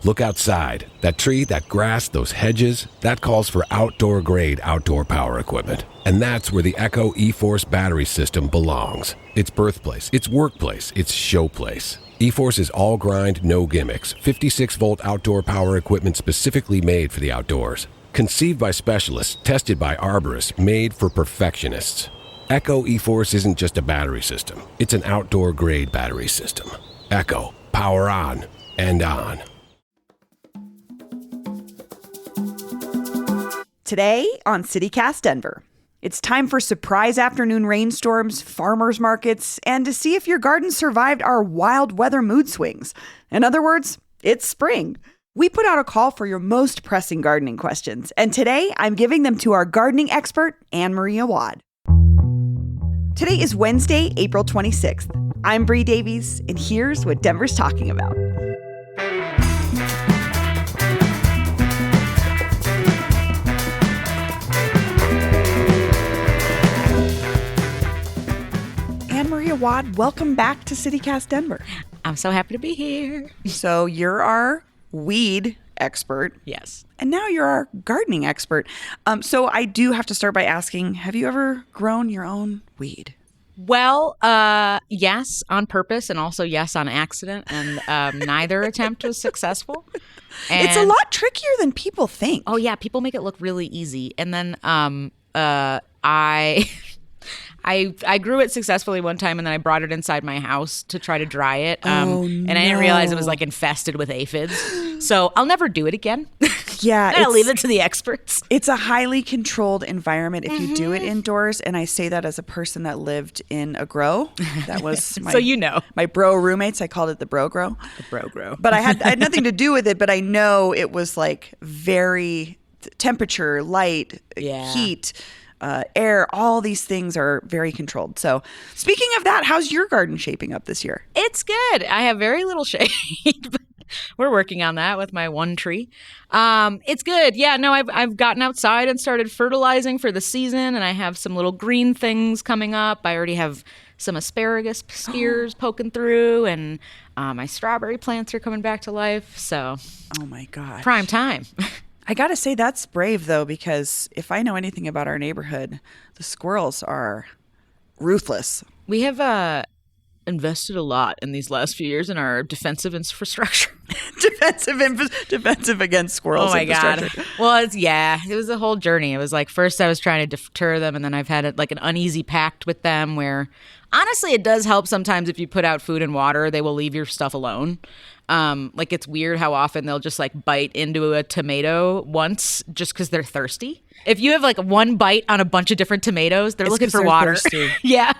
Look outside. That tree, that grass, those hedges, that calls for outdoor-grade outdoor power equipment. And that's where the Echo E-Force battery system belongs. Its birthplace, its workplace, its showplace. E-Force is all grind, no gimmicks. 56-volt outdoor power equipment specifically made for the outdoors. Conceived by specialists, tested by arborists, made for perfectionists. Echo E-Force isn't just a battery system. It's an outdoor-grade battery system. Echo. Power on and on. Today on CityCast Denver, it's time for surprise afternoon rainstorms, farmers markets, and to see if your garden survived our wild weather mood swings. In other words, it's spring. We put out a call for your most pressing gardening questions, and today I'm giving them to our gardening expert, Ann Marie Awad. Today is Wednesday, April 26th. I'm Bree Davies, and here's what Denver's talking about. Ann Marie Awad, welcome back to CityCast Denver. I'm so happy to be here. So you're our weed expert. Yes. And now you're our gardening expert. So I do have to start by asking, have you ever grown your own weed? Well, yes, on purpose, and also yes, on accident. And neither attempt was successful. And it's a lot trickier than people think. Oh, yeah. People make it look really easy. And then I grew it successfully one time, and then I brought it inside my house to try to dry it. And I didn't realize it was like infested with aphids. So I'll never do it again. Yeah. I'll leave it to the experts. It's a highly controlled environment if you do it indoors. And I say that as a person that lived in a grow. That was my, so you know. My bro roommates. I called it the bro grow. The bro grow. But I had nothing to do with it, but I know it was like very temperature, light, heat, air, all these things are very controlled. So speaking of that, how's your garden shaping up this year? It's good. I have very little shade, but we're working on that with my one tree. It's good. Yeah, no, I've gotten outside and started fertilizing for the season, and I have some little green things coming up. I already have some asparagus spears poking through, and my strawberry plants are coming back to life. So, oh my gosh, prime time. I got to say that's brave, though, because if I know anything about our neighborhood, the squirrels are ruthless. We have invested a lot in these last few years in our defensive infrastructure. defensive against squirrels. Oh, my God. Well, it was a whole journey. It was like first I was trying to deter them, and then I've had an uneasy pact with them where honestly it does help sometimes if you put out food and water, they will leave your stuff alone. It's weird how often they'll just bite into a tomato once just because they're thirsty. If you have one bite on a bunch of different tomatoes, they're looking for water. Yeah.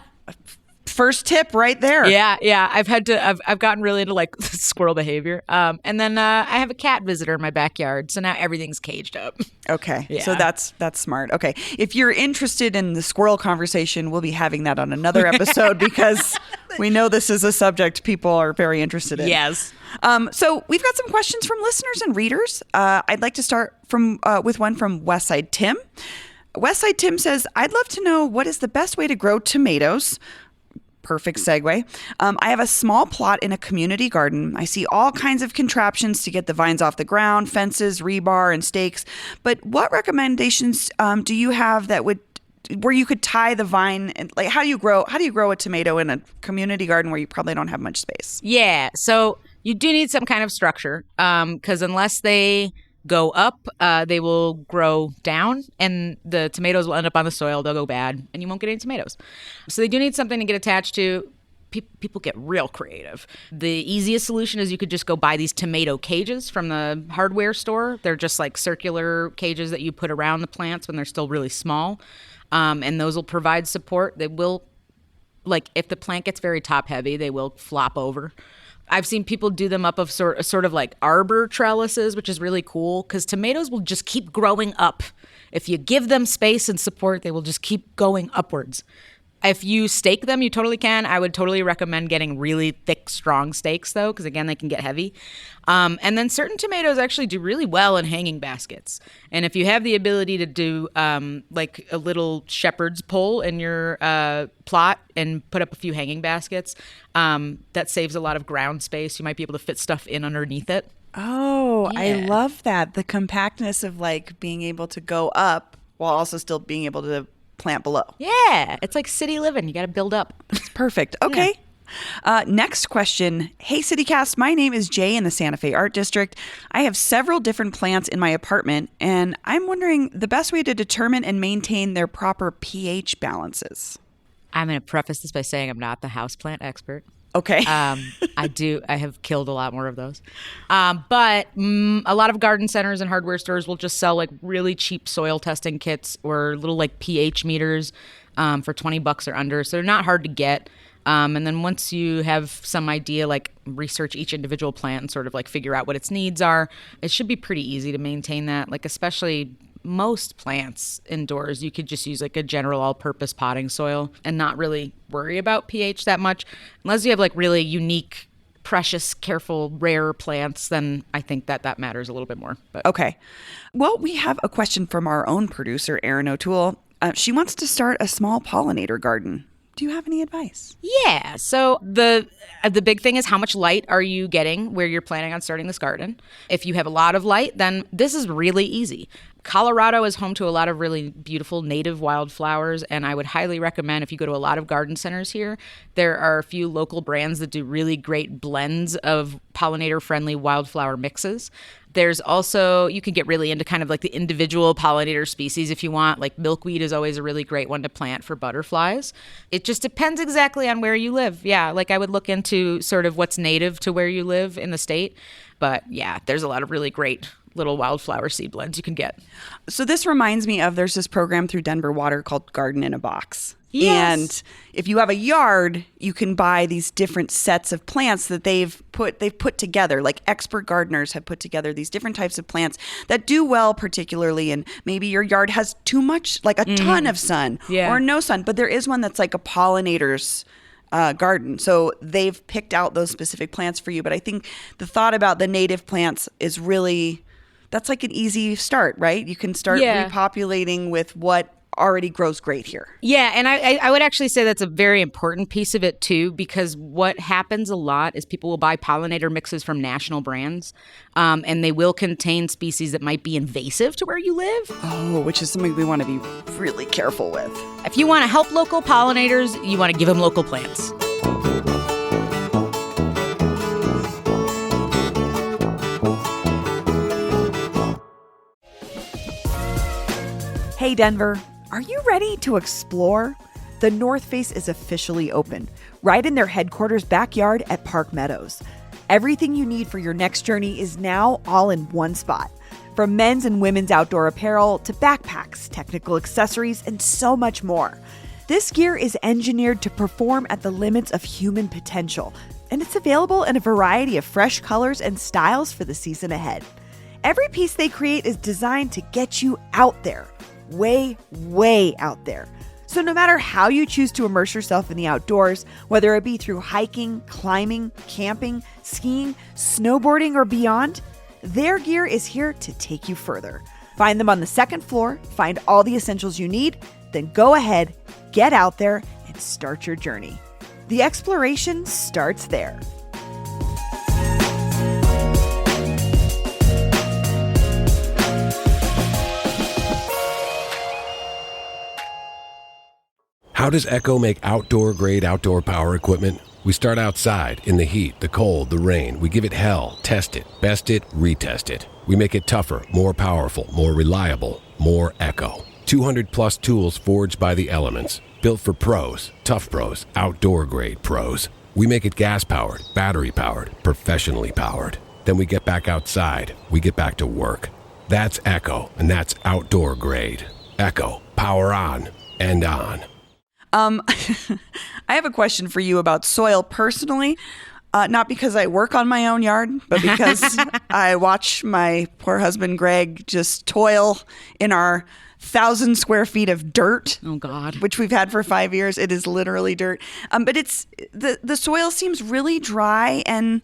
First tip right there. Yeah. I've gotten really into squirrel behavior. And then I have a cat visitor in my backyard, so now everything's caged up. Okay. Yeah. So that's smart. Okay. If you're interested in the squirrel conversation, we'll be having that on another episode because we know this is a subject people are very interested in. Yes. So we've got some questions from listeners and readers. I'd like to start with one from Westside Tim. Westside Tim says, I'd love to know what is the best way to grow tomatoes. Perfect segue. I have a small plot in a community garden. I see all kinds of contraptions to get the vines off the ground, fences, rebar, and stakes. But what recommendations do you have where you could tie the vine? And how do you grow a tomato in a community garden where you probably don't have much space? Yeah. So you do need some kind of structure because unless they go up, they will grow down, and the tomatoes will end up on the soil. They'll go bad, and you won't get any tomatoes. So they do need something to get attached to. People get real creative. The easiest solution is you could just go buy these tomato cages from the hardware store. They're just circular cages that you put around the plants when they're still really small, and those will provide support. They will, if the plant gets very top heavy, they will flop over. I've seen people do them up of sort of arbor trellises, which is really cool because tomatoes will just keep growing up. If you give them space and support, they will just keep going upwards. If you stake them, you totally can. I would totally recommend getting really thick, strong stakes, though, because, again, they can get heavy. And then certain tomatoes actually do really well in hanging baskets. And if you have the ability to do like a little shepherd's pole in your plot and put up a few hanging baskets, that saves a lot of ground space. You might be able to fit stuff in underneath it. Oh, I Yeah. love that. The compactness of like being able to go up while also still being able to plant below. Yeah, it's like city living. You got to build up. It's perfect. Okay. Next question. Hey, CityCast. My name is Jay in the Santa Fe Art District. I have several different plants in my apartment, and I'm wondering the best way to determine and maintain their proper pH balances. I'm going to preface this by saying I'm not the houseplant expert. Okay. I have killed a lot more of those. But a lot of garden centers and hardware stores will just sell like really cheap soil testing kits or little like pH meters for $20 or under. So they're not hard to get. And then once you have some idea, like research each individual plant and sort of like figure out what its needs are, it should be pretty easy to maintain that. Like especially most plants indoors, you could just use like a general all-purpose potting soil and not really worry about pH that much. Unless you have like really unique, precious, careful, rare plants, then I think that matters a little bit more. But Okay. Well, we have a question from our own producer, Erin O'Toole. She wants to start a small pollinator garden. Do you have any advice? Yeah. So the big thing is how much light are you getting where you're planning on starting this garden? If you have a lot of light, then this is really easy. Colorado is home to a lot of really beautiful native wildflowers, and I would highly recommend if you go to a lot of garden centers here, there are a few local brands that do really great blends of pollinator-friendly wildflower mixes. There's also, you can get really into kind of like the individual pollinator species if you want. Like milkweed is always a really great one to plant for butterflies. It just depends exactly on where you live. Yeah, like I would look into sort of what's native to where you live in the state. But yeah, there's a lot of really great little wildflower seed blends you can get. So this reminds me of there's this program through Denver Water called Garden in a Box. Yes. And if you have a yard, you can buy these different sets of plants that they've put together. Like expert gardeners have put together these different types of plants that do well, particularly in maybe your yard has too much, like a ton of sun or no sun. But there is one that's like a pollinator's garden. So they've picked out those specific plants for you. But I think the thought about the native plants is really, that's like an easy start, right? You can start repopulating with what already grows great here. Yeah, and I would actually say that's a very important piece of it too, because what happens a lot is people will buy pollinator mixes from national brands, and they will contain species that might be invasive to where you live. Oh, which is something we want to be really careful with. If you want to help local pollinators, you want to give them local plants. Hey, Denver. Are you ready to explore? The North Face is officially open, right in their headquarters backyard at Park Meadows. Everything you need for your next journey is now all in one spot. From men's and women's outdoor apparel to backpacks, technical accessories, and so much more. This gear is engineered to perform at the limits of human potential, and it's available in a variety of fresh colors and styles for the season ahead. Every piece they create is designed to get you out there. Way, way out there. So no matter how you choose to immerse yourself in the outdoors, whether it be through hiking, climbing, camping, skiing, snowboarding, or beyond, their gear is here to take you further. Find them on the second floor, find all the essentials you need, then go ahead, get out there, and start your journey. The exploration starts there. How does Echo make outdoor-grade outdoor power equipment? We start outside, in the heat, the cold, the rain. We give it hell, test it, best it, retest it. We make it tougher, more powerful, more reliable, more Echo. 200-plus tools forged by the elements. Built for pros, tough pros, outdoor-grade pros. We make it gas-powered, battery-powered, professionally powered. Then we get back outside. We get back to work. That's Echo, and that's outdoor-grade. Echo, power on and on. I have a question for you about soil personally, not because I work on my own yard, but because I watch my poor husband, Greg, just toil in our 1,000 square feet of dirt. Oh, God. Which we've had for 5 years. It is literally dirt. But it's the soil seems really dry, and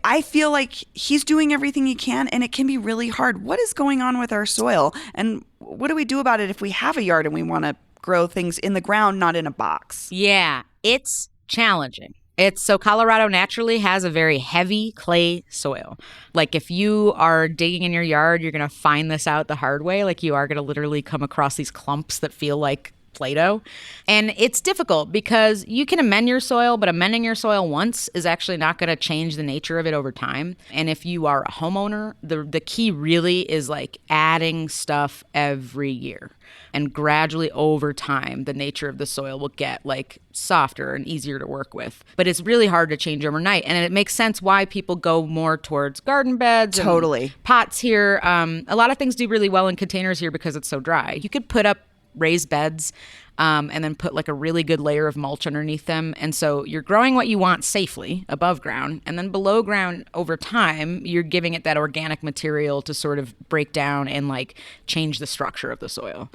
I feel like he's doing everything he can, and it can be really hard. What is going on with our soil, and what do we do about it if we have a yard and we want to grow things in the ground, not in a box? Yeah, it's challenging. So Colorado naturally has a very heavy clay soil. Like if you are digging in your yard, you're going to find this out the hard way. Like you are going to literally come across these clumps that feel like Play-Doh. And it's difficult because you can amend your soil, but amending your soil once is actually not going to change the nature of it over time. And if you are a homeowner, the key really is like adding stuff every year. And gradually over time, the nature of the soil will get like softer and easier to work with. But it's really hard to change overnight. And it makes sense why people go more towards garden beds. Totally. And pots here. A lot of things do really well in containers here because it's so dry. You could put up raised beds and then put like a really good layer of mulch underneath them. And so you're growing what you want safely above ground. And then below ground over time, you're giving it that organic material to sort of break down and like change the structure of the soil.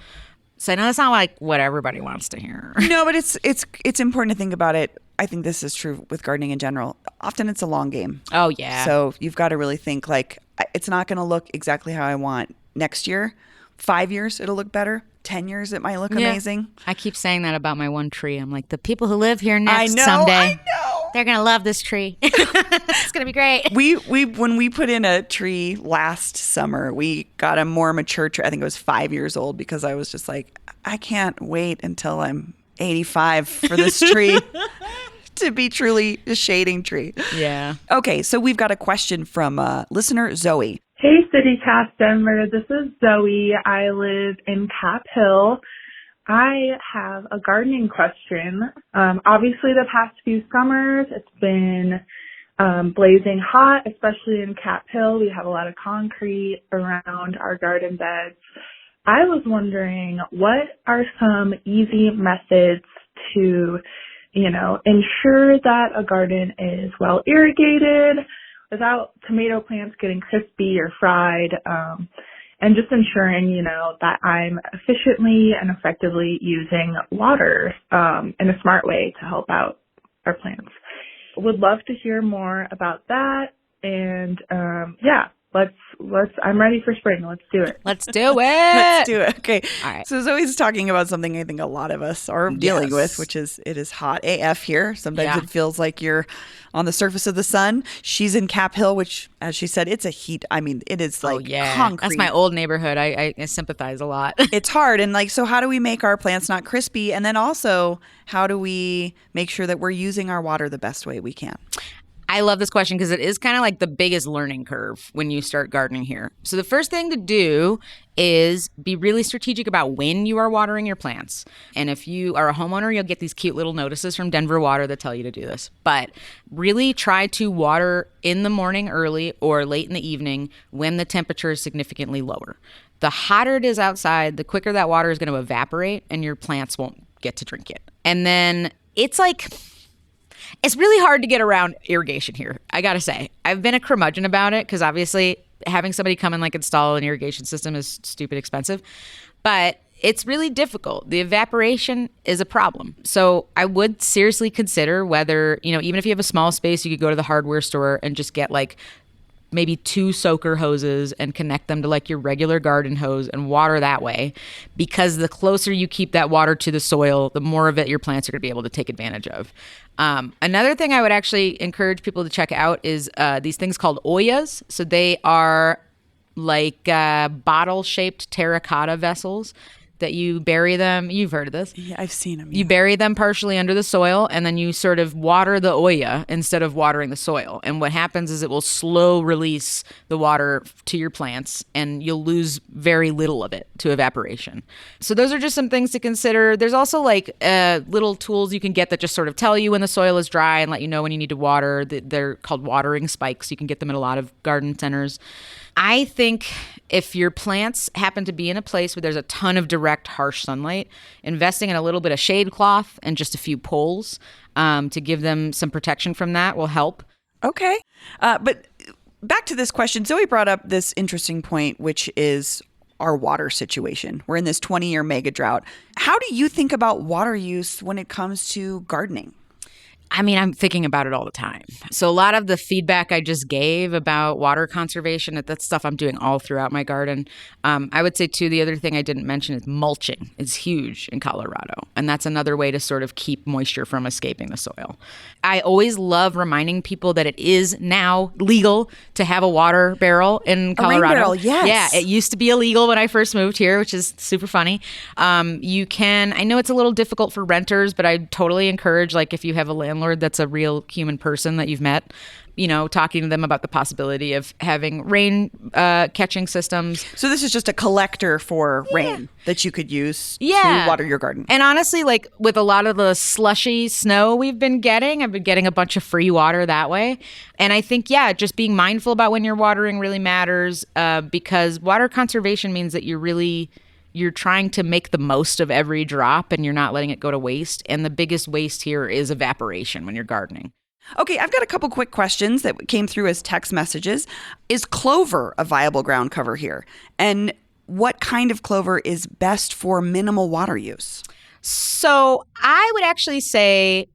So I know that's not like what everybody wants to hear. No, but it's important to think about it. I think this is true with gardening in general. Often it's a long game. Oh, yeah. So you've got to really think like it's not going to look exactly how I want next year. 5 years, it'll look better. 10 years, it might look amazing. I keep saying that about my one tree. I'm like, the people who live here next someday, I know. They're going to love this tree. It's going to be great. We when we put in a tree last summer, we got a more mature tree. I think it was 5 years old because I was just like, I can't wait until I'm 85 for this tree to be truly a shading tree. Yeah. Okay, so we've got a question from listener Zoe. Hey, CityCast Denver. This is Zoe. I live in Cap Hill. I have a gardening question. Obviously, the past few summers, it's been blazing hot, especially in Cap Hill. We have a lot of concrete around our garden beds. I was wondering, what are some easy methods to, ensure that a garden is well irrigated without tomato plants getting crispy or fried, and just ensuring, that I'm efficiently and effectively using water in a smart way to help out our plants. Would love to hear more about that. And I'm ready for spring. Let's do it. Let's do it. Let's do it. Okay. All right. So Zoe's talking about something I think a lot of us are dealing with, which is it is hot AF here. Sometimes it feels like you're on the surface of the sun. She's in Cap Hill, which, as she said, it's a heat. I mean, it is like concrete. That's my old neighborhood. I sympathize a lot. It's hard. And so how do we make our plants not crispy? And then also, how do we make sure that we're using our water the best way we can? I love this question because it is kind of like the biggest learning curve when you start gardening here. So the first thing to do is be really strategic about when you are watering your plants. And if you are a homeowner, you'll get these cute little notices from Denver Water that tell you to do this. But really try to water in the morning early or late in the evening when the temperature is significantly lower. The hotter it is outside, the quicker that water is going to evaporate and your plants won't get to drink it. And then it's really hard to get around irrigation here, I gotta say. I've been a curmudgeon about it because obviously having somebody come and install an irrigation system is stupid expensive, but it's really difficult. The evaporation is a problem. So I would seriously consider whether, even if you have a small space, you could go to the hardware store and just get maybe 2 soaker hoses and connect them to your regular garden hose and water that way, because the closer you keep that water to the soil, the more of it your plants are going to be able to take advantage of. Another thing I would actually encourage people to check out is these things called oyas. So they are bottle-shaped terracotta vessels that you bury them. You've heard of this. Yeah, I've seen them. Yeah. You bury them partially under the soil, and then you sort of water the oya instead of watering the soil. And what happens is it will slow release the water to your plants, and you'll lose very little of it to evaporation. So those are just some things to consider. There's also little tools you can get that just sort of tell you when the soil is dry and let you know when you need to water. They're called watering spikes. You can get them at a lot of garden centers. I think if your plants happen to be in a place where there's a ton of direct, harsh sunlight, investing in a little bit of shade cloth and just a few poles to give them some protection from that will help. Okay. But back to this question, Zoe brought up this interesting point, which is our water situation. We're in this 20-year mega drought. How do you think about water use when it comes to gardening? I mean, I'm thinking about it all the time. So a lot of the feedback I just gave about water conservation, that's stuff I'm doing all throughout my garden. I would say, too, the other thing I didn't mention is mulching is huge in Colorado. And that's another way to sort of keep moisture from escaping the soil. I always love reminding people that it is now legal to have a water barrel in Colorado. A rain barrel, yes. Yeah, it used to be illegal when I first moved here, which is super funny. You can, I know it's a little difficult for renters, but I totally encourage, like, if you have a landlord that's a real human person that you've met, talking to them about the possibility of having rain catching systems. So this is just a collector for rain that you could use to water your garden. And honestly, like with a lot of the slushy snow we've been getting, I've been getting a bunch of free water that way. And I think, just being mindful about when you're watering really matters, because water conservation means that you're trying to make the most of every drop and you're not letting it go to waste. And the biggest waste here is evaporation when you're gardening. Okay, I've got a couple quick questions that came through as text messages. Is clover a viable ground cover here? And what kind of clover is best for minimal water use? So I would actually say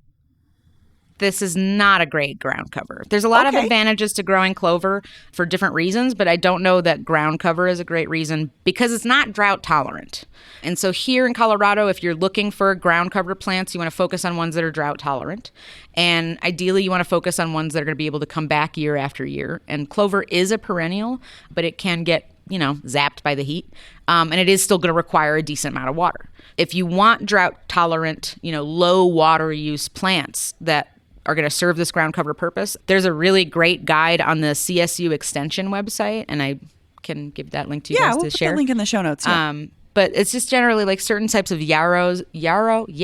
this is not a great ground cover. There's a lot of advantages to growing clover for different reasons, but I don't know that ground cover is a great reason because it's not drought tolerant. And so here in Colorado, if you're looking for ground cover plants, you want to focus on ones that are drought tolerant. And ideally, you want to focus on ones that are going to be able to come back year after year. And clover is a perennial, but it can get zapped by the heat. And it is still going to require a decent amount of water. If you want drought tolerant, low water use plants that are going to serve this ground cover purpose, there's a really great guide on the CSU Extension website, and I can give that link to you guys we'll to put share. That link in the show notes. Yeah. But it's just generally like certain types of yarrow. I always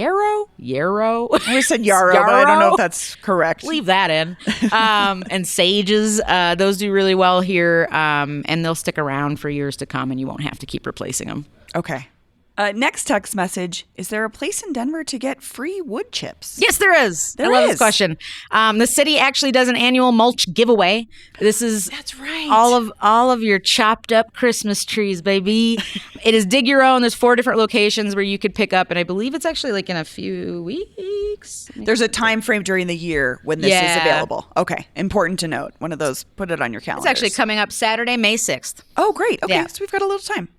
said yarrow, but I don't know if that's correct. Leave that in. And sages, those do really well here, and they'll stick around for years to come, and you won't have to keep replacing them. Okay. Next text message. Is there a place in Denver to get free wood chips? Yes, there is. I love this question. The city actually does an annual mulch giveaway. That's right. All of your chopped up Christmas trees, baby. It is dig your own. There's 4 different locations where you could pick up, and I believe it's actually like in a few weeks. There's a time frame during the year when this is available. Okay. Important to note. One of those, put it on your calendar. It's actually coming up Saturday, May 6th. Oh, great. Okay. Yeah. So we've got a little time.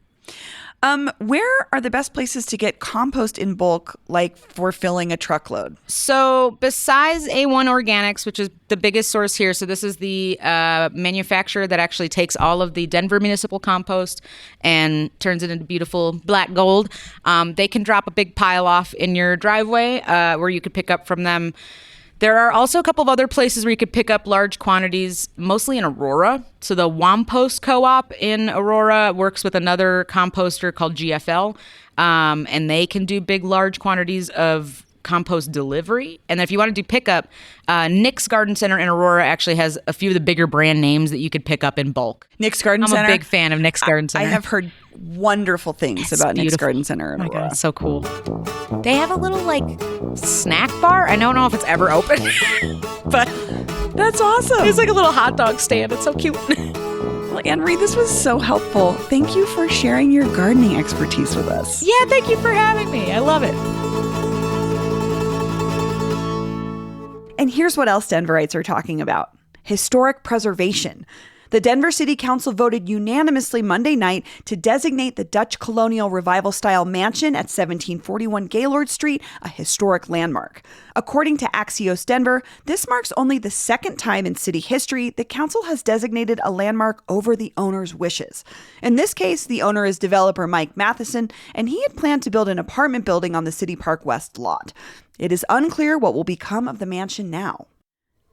Where are the best places to get compost in bulk, like for filling a truckload? So besides A1 Organics, which is the biggest source here, so this is the manufacturer that actually takes all of the Denver municipal compost and turns it into beautiful black gold. They can drop a big pile off in your driveway where you could pick up from them. There are also a couple of other places where you could pick up large quantities, mostly in Aurora. So the Wampost Co-op in Aurora works with another composter called GFL, and they can do big, large quantities of compost delivery. And if you want to do pickup, Nick's Garden Center in Aurora actually has a few of the bigger brand names that you could pick up in bulk. Nick's Garden Center? I'm a big fan of Nick's Garden Center. I have heard wonderful things about Nick's Garden Center in Aurora. Oh my God, it's so cool. They have a little snack bar. I don't know if it's ever open, but that's awesome. It's like a little hot dog stand. It's so cute. Well, Ann Marie, this was so helpful. Thank you for sharing your gardening expertise with us. Yeah, thank you for having me. I love it. And here's what else Denverites are talking about: historic preservation. The Denver City Council voted unanimously Monday night to designate the Dutch colonial revival-style mansion at 1741 Gaylord Street a historic landmark. According to Axios Denver, this marks only the second time in city history the council has designated a landmark over the owner's wishes. In this case, the owner is developer Mike Matheson, and he had planned to build an apartment building on the City Park West lot. It is unclear what will become of the mansion now.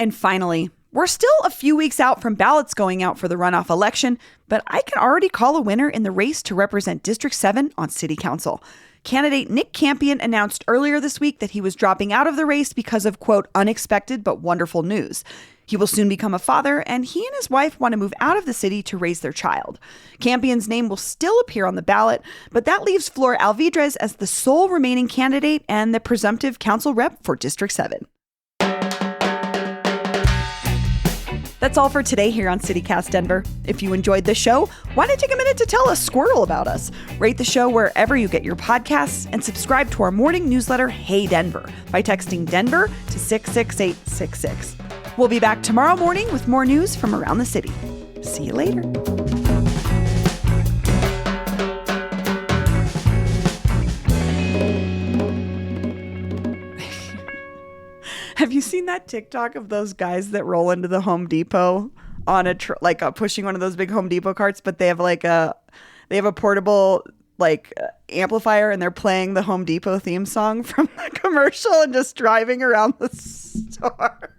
And finally, we're still a few weeks out from ballots going out for the runoff election, but I can already call a winner in the race to represent District 7 on City Council. Candidate Nick Campion announced earlier this week that he was dropping out of the race because of, quote, unexpected but wonderful news. He will soon become a father, and he and his wife want to move out of the city to raise their child. Campion's name will still appear on the ballot, but that leaves Flor Alvidrez as the sole remaining candidate and the presumptive council rep for District 7. That's all for today here on CityCast Denver. If you enjoyed the show, why not take a minute to tell a squirrel about us? Rate the show wherever you get your podcasts and subscribe to our morning newsletter, Hey Denver, by texting Denver to 66866. We'll be back tomorrow morning with more news from around the city. See you later. Have you seen that TikTok of those guys that roll into the Home Depot on a pushing one of those big Home Depot carts, but they have a portable amplifier and they're playing the Home Depot theme song from the commercial and just driving around the store.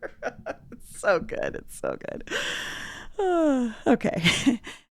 It's so good. It's so good. Okay.